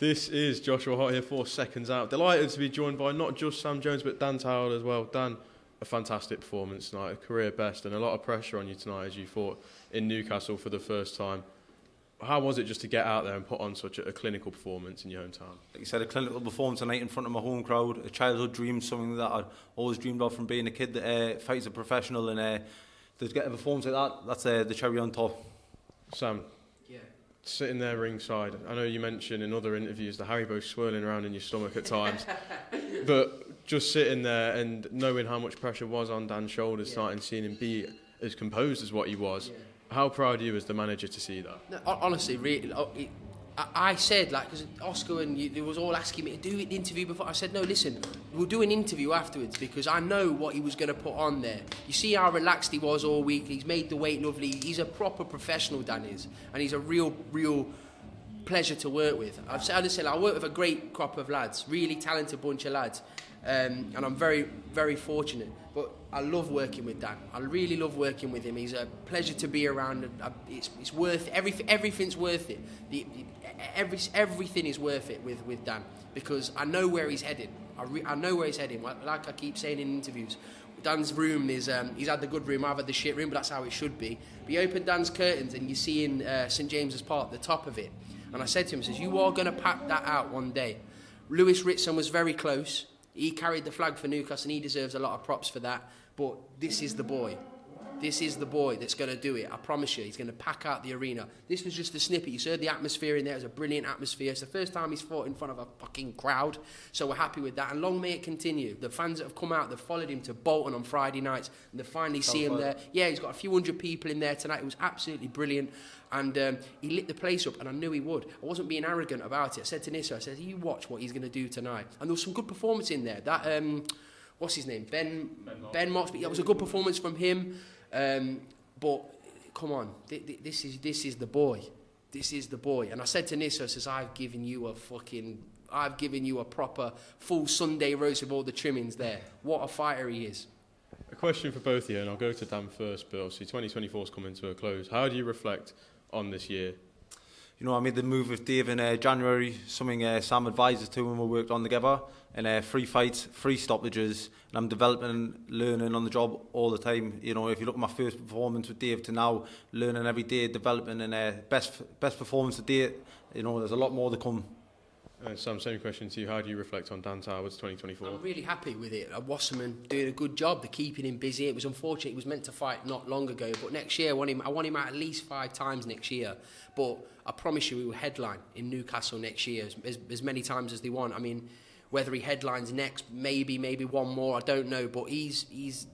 This is Joshua Hart here for Seconds Out. Delighted to be joined by not just Sam Jones, but Dan Towell as well. Dan, a fantastic performance tonight, a career best, and a lot of pressure on you tonight as you fought in Newcastle for the first time. How was it just to get out there and put on such a clinical performance in your hometown? Like you said, a clinical performance tonight in front of my home crowd, a childhood dream, something that I always dreamed of from being a kid that fights a professional, and to get a performance like that, that's the cherry on top. Sam, sitting there ringside, I know you mentioned in other interviews the Haribo swirling around in your stomach at times, but just sitting there and knowing how much pressure was on Dan's shoulders tonight and seeing him be as composed as what he was, how proud are you as the manager to see that? No, honestly, really, I said, like, because Oscar and they was all asking me to do an interview before. I said, no, listen, we'll do an interview afterwards because I know what he was going to put on there. You see how relaxed he was all week. He's made the weight lovely. He's a proper professional, Dan is, and he's a real pleasure to work with. I work with a great crop of lads, really talented bunch of lads, and I'm very, very fortunate. But I love working with Dan. I really love working with him. He's a pleasure to be around. It's worth it. Everything's worth it. Everything is worth it with Dan because I know where he's heading. I know where he's heading. Like I keep saying in interviews, Dan's room is he's had the good room, I've had the shit room, but that's how it should be. But you open Dan's curtains and you see in St James's Park the top of it. And I said to him, I says, you are going to pack that out one day. Lewis Ritson was very close. He carried the flag for Newcastle and he deserves a lot of props for that. But this is the boy. This is the boy that's going to do it. I promise you, he's going to pack out the arena. This was just a snippet. You heard the atmosphere in there. It was a brilliant atmosphere. It's the first time he's fought in front of a fucking crowd. So we're happy with that. And long may it continue. The fans that have come out, they've followed him to Bolton on Friday nights. And they finally see him there. Yeah, he's got a few hundred people in there tonight. It was absolutely brilliant. And he lit the place up, and I knew he would. I wasn't being arrogant about it. I said to Nissa, I said, you watch what he's going to do tonight. And there was some good performance in there. That, what's his name? Ben Mox. But yeah, it was a good performance from him. But come on, this is the boy. This is the boy. And I said to Nissa, I says, I've given you a proper full Sunday roast with all the trimmings there. What a fighter he is. A question for both of you, and I'll go to Dan first, but obviously 2024 is coming to a close. How do you reflect on this year? You know, I made the move with Dave in January, something Sam advised us to when we worked on together, and 3 fights, 3 stoppages, and I'm developing and learning on the job all the time. You know, if you look at my first performance with Dave to now, learning every day, developing, and best performance to date, you know, there's a lot more to come. Sam, same question to you. How do you reflect on Dan Towers 2024? I'm really happy with it. Wasserman doing a good job. They're keeping him busy. It was unfortunate. He was meant to fight not long ago, but next year I want him out at least 5 times next year. But I promise you, he will headline in Newcastle next year as many times as they want. I mean, whether he headlines next, maybe one more, I don't know. But he's.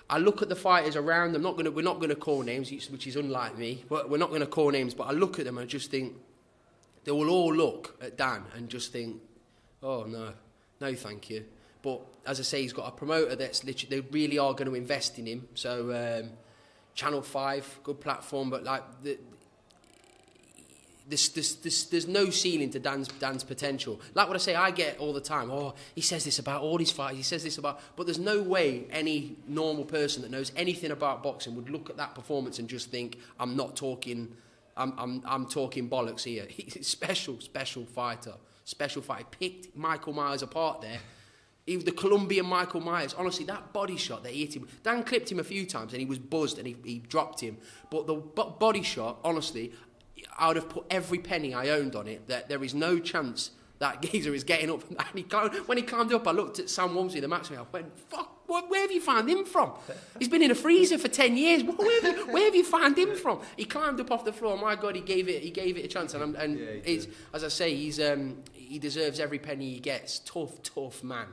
I look at the fighters around them. We're not going to call names, which is unlike me. But we're not going to call names. But I look at them and I just think. They will all look at Dan and just think, oh, no, thank you. But as I say, he's got a promoter that's literally, they really are going to invest in him. So Channel 5, good platform, but like there's no ceiling to Dan's potential. Like what I say, I get all the time, oh, he says this about all his fights, but there's no way any normal person that knows anything about boxing would look at that performance and just think, I'm talking bollocks here. He's a special fighter. He picked Michael Myers apart there. He was the Colombian Michael Myers. Honestly, that body shot that he hit him. Dan clipped him a few times and he was buzzed and he dropped him. But the body shot, honestly, I would have put every penny I owned on it that there is no chance that geezer is getting up. And when he climbed up, I looked at Sam Walmsley, the matchman. I went, fuck. Where have you found him from? He's been in a freezer for 10 years. Where have you found him from? He climbed up off the floor. My God, he gave it a chance. And it's, as I say, he deserves every penny he gets. Tough man.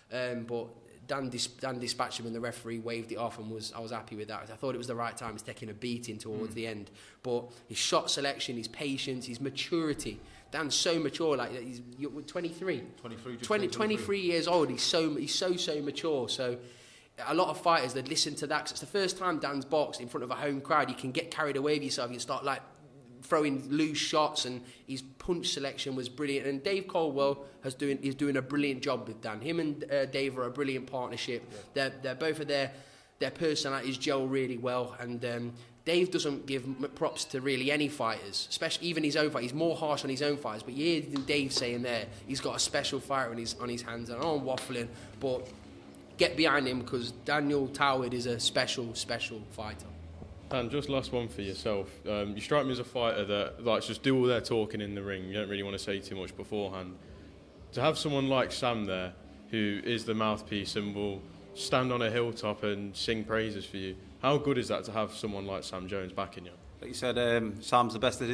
But Dan dispatched him and the referee waved it off and I was happy with that. I thought it was the right time. He's taking a beating towards the end. But his shot selection, his patience, his maturity. Dan's so mature, like he's 23. 23 years old. He's so mature. So a lot of fighters that listen to that, 'cause it's the first time Dan's boxed in front of a home crowd. You can get carried away with yourself. You can start like throwing loose shots, and his punch selection was brilliant. And Dave Caldwell is doing a brilliant job with Dan. Him and Dave are a brilliant partnership. Yeah. They're both of their their personalities gel really well, and Dave doesn't give props to really any fighters, especially even his own fight. He's more harsh on his own fighters, but you hear Dave saying there he's got a special fighter on his hands. And I know I'm waffling, but get behind him because Daniel Toward is a special fighter. Dan, just last one for yourself. You strike me as a fighter that likes just do all their talking in the ring. You don't really want to say too much beforehand. To have someone like Sam there, who is the mouthpiece and will stand on a hilltop and sing praises for you, how good is that to have someone like Sam Jones backing you? Like you said, Sam's the best at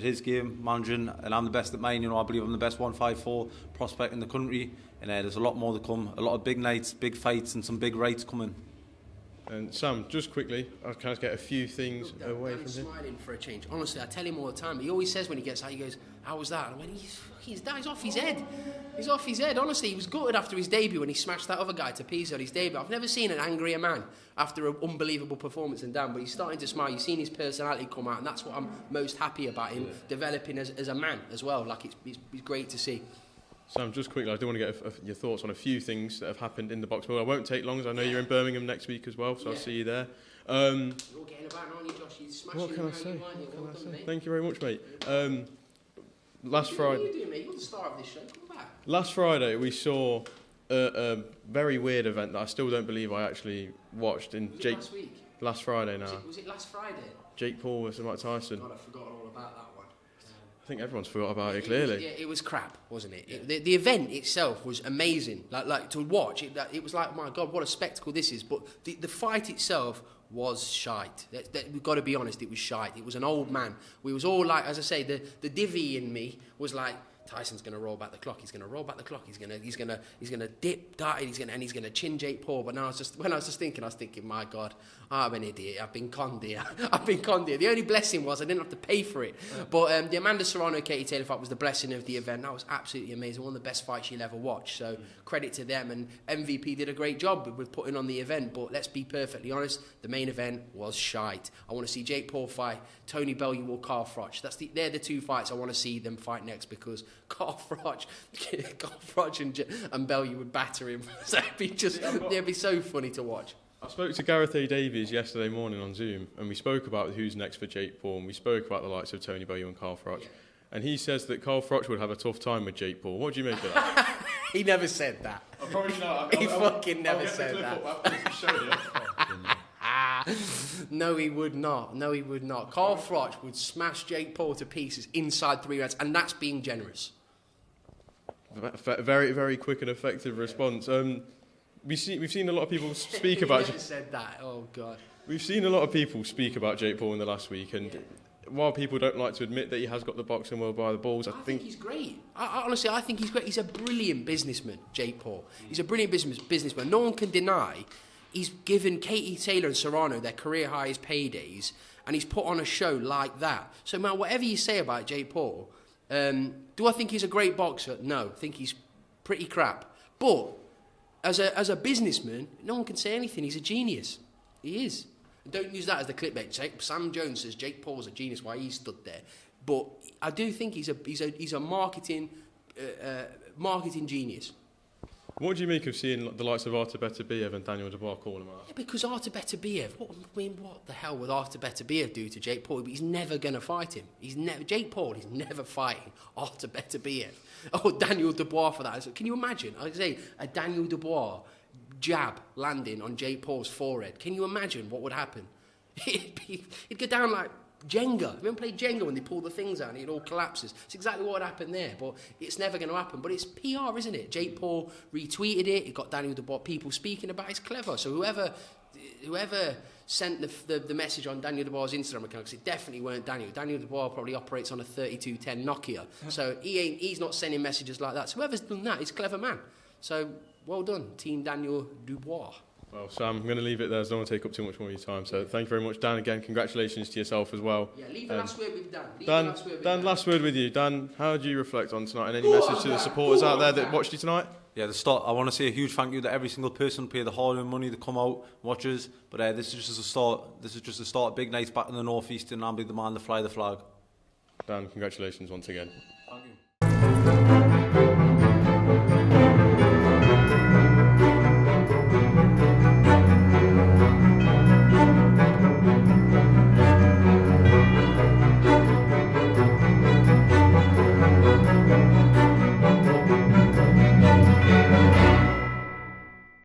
his game, managing, and I'm the best at mine. You know, I believe I'm the best 154 prospect in the country, and there's a lot more to come. A lot of big nights, big fights, and some big rights coming. And Sam, just quickly, I can get a few things away from him. Smiling for a change. Honestly, I tell him all the time. He always says when he gets out, he goes, "How was that?" And when he's off his head. He's off his head. Honestly, he was gutted after his debut when he smashed that other guy to pieces on his debut. I've never seen an angrier man after an unbelievable performance than Dan, but he's starting to smile. You've seen his personality come out, and that's what I'm most happy about him developing as a man as well. Like it's great to see. Sam, just quickly, I do want to get your thoughts on a few things that have happened in the box. Well, I won't take long, as I know you're in Birmingham next week as well, so I'll see you there. You're getting about, aren't you, Josh? You're smashing. What can I say? Well done, mate. Thank you very much, mate. Last Friday. What are you doing, mate? You're the star of this show. Come back. Last Friday, we saw a very weird event that I still don't believe I actually watched. Last week? Last Friday now. Was it last Friday? Jake Paul versus Mike Tyson. God, I've forgotten all about that one. I think everyone's forgot about it, clearly. It was crap, wasn't it? Yeah. The event itself was amazing. Like to watch, it was like, my God, what a spectacle this is. But the fight itself was shite. We've got to be honest, it was shite. It was an old man. We was all like, as I say, the divvy in me was like, Tyson's going to roll back the clock. He's going to roll back the clock. He's going to dip, dart, and he's going to chin Jake Paul. But now when I was thinking, my God, I'm an idiot. I've been conned here. The only blessing was I didn't have to pay for it. But the Amanda Serrano-Katie Taylor fight was the blessing of the event. That was absolutely amazing. One of the best fights you'll ever watch. So credit to them. And MVP did a great job with putting on the event. But let's be perfectly honest, the main event was shite. I want to see Jake Paul fight Tony Bellew or Carl Froch. They're the two fights I want to see them fight next, because Carl Froch and Bellew would batter him. So it'd be so funny to watch. I spoke to Gareth A Davies yesterday morning on Zoom, and we spoke about who's next for Jake Paul, and we spoke about the likes of Tony Bellew and Carl Froch. Yeah. And he says that Carl Froch would have a tough time with Jake Paul. What do you make of that? He never said that. He fucking never said that. No, he would not. Carl Froch would smash Jake Paul to pieces inside 3 rounds, and that's being generous. Very, very quick and effective response. We've seen a lot of people speak about. Never said that. Oh God. We've seen a lot of people speak about Jake Paul in the last week, and while people don't like to admit that he has got the boxing world by the balls, I think he's great. Honestly, I think he's great. He's a brilliant businessman, Jake Paul. He's a brilliant businessman. No one can deny he's given Katie Taylor and Serrano their career highest paydays, and he's put on a show like that. So, man, whatever you say about Jake Paul, do I think he's a great boxer? No, I think he's pretty crap. But as a businessman, no one can say anything. He's a genius. He is. Don't use that as the clickbait. Sam Jones says Jake Paul's a genius. Why he stood there? But I do think he's a marketing genius. What do you make of seeing the likes of Artur Beterbiev and Daniel Dubois call him out? Yeah, because Artur Beterbiev, what the hell would Artur Beterbiev do to Jake Paul? But he's never going to fight him. Jake Paul is never fighting Artur Beterbiev. Oh, Daniel Dubois for that. So can you imagine? I say a Daniel Dubois jab landing on Jake Paul's forehead. Can you imagine what would happen? It'd go down like Jenga. Remember played Jenga when they pull the things out and it all collapses? It's exactly what would happen there, but it's never going to happen. But it's PR, isn't it? Jake Paul retweeted it. It got Daniel Dubois people speaking about it. It's clever. So whoever sent the message on Daniel Dubois' Instagram account, because it definitely weren't Daniel. Daniel Dubois probably operates on a 3210 Nokia. So he's not sending messages like that. So whoever's done that is a clever man. So well done, Team Daniel Dubois. Well, Sam, I'm going to leave it there. I don't want to take up too much more of your time. So thank you very much. Dan, again, congratulations to yourself as well. Yeah, leave the last word with Dan. Dan, last word with you. Dan, how do you reflect on tonight, and any message to the supporters out there that watched you tonight? Yeah, I want to say a huge thank you to every single person who paid the hard-earned money to come out and watch us. But this is just a start. This is just a start. Big nights back in the northeast, and I'll be the man to fly the flag. Dan, congratulations once again. Thank you.